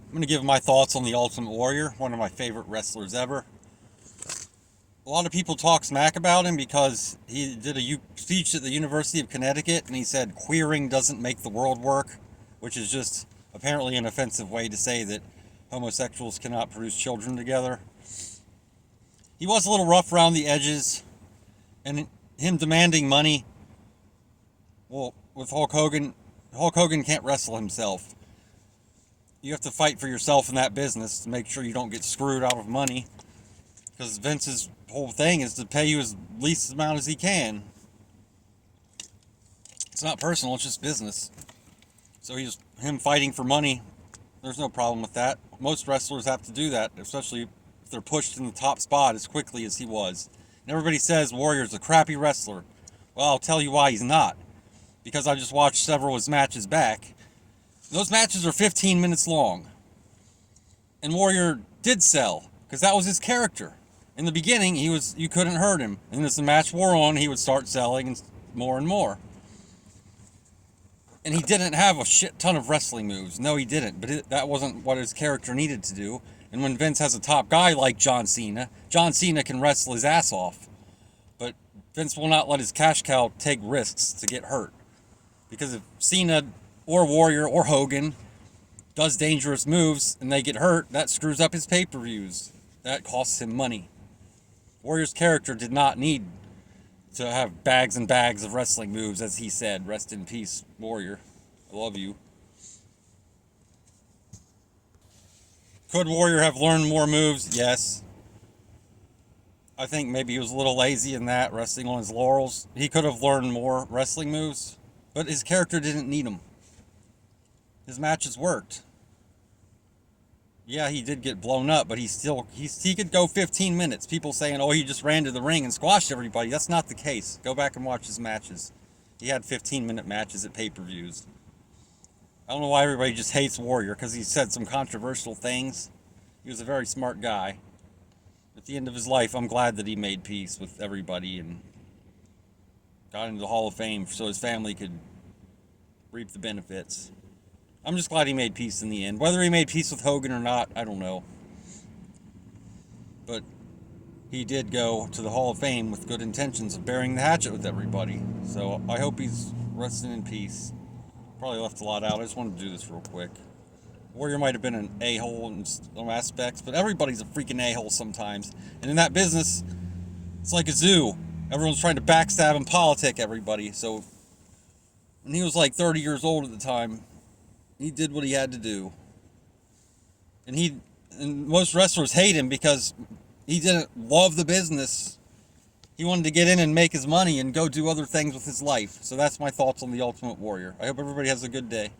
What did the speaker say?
I'm going to give my thoughts on the Ultimate Warrior, one of my favorite wrestlers ever. A lot of people talk smack about him because he did a speech at the University of Connecticut and he said queering doesn't make the world work, which is just apparently an offensive way to say that homosexuals cannot produce children together. He was a little rough around the edges, and him demanding money, well, with Hulk Hogan can't wrestle himself. You have to fight for yourself in that business to make sure you don't get screwed out of money, because Vince's whole thing is to pay you as least amount as he can. It's not personal, it's just business. So him fighting for money, there's no problem with that. Most wrestlers have to do that, especially if they're pushed in the top spot as quickly as he was. And everybody says Warrior's a crappy wrestler. Well, I'll tell you why he's not. Because I just watched several of his matches back. Those matches are 15 minutes long. And Warrior did sell, because that was his character. In the beginning, you couldn't hurt him. And as the match wore on, he would start selling more and more. And he didn't have a shit ton of wrestling moves. No, he didn't. But that wasn't what his character needed to do. And when Vince has a top guy like John Cena can wrestle his ass off. But Vince will not let his cash cow take risks to get hurt. Because if Cena or Warrior or Hogan does dangerous moves and they get hurt, that screws up his pay-per-views. That costs him money. Warrior's character did not need to have bags and bags of wrestling moves, as he said. Rest in peace, Warrior. I love you. Could Warrior have learned more moves? Yes. I think maybe he was a little lazy in that, resting on his laurels. He could have learned more wrestling moves, but his character didn't need them. His matches worked. Yeah, he did get blown up, but he could go 15 minutes. People saying, oh, he just ran to the ring and squashed everybody. That's not the case. Go back and watch his matches. He had 15-minute matches at pay-per-views. I don't know why everybody just hates Warrior, because he said some controversial things. He was a very smart guy. At the end of his life, I'm glad that he made peace with everybody and got into the Hall of Fame so his family could reap the benefits. I'm just glad he made peace in the end. Whether he made peace with Hogan or not, I don't know. But he did go to the Hall of Fame with good intentions of burying the hatchet with everybody. So I hope he's resting in peace. Probably left a lot out. I just wanted to do this real quick. Warrior might have been an a-hole in some aspects, but everybody's a freaking a-hole sometimes. And in that business, it's like a zoo. Everyone's trying to backstab and politic everybody. So when he was like 30 years old at the time, he did what he had to do. And most wrestlers hate him because he didn't love the business. He wanted to get in and make his money and go do other things with his life. So that's my thoughts on the Ultimate Warrior. I hope everybody has a good day.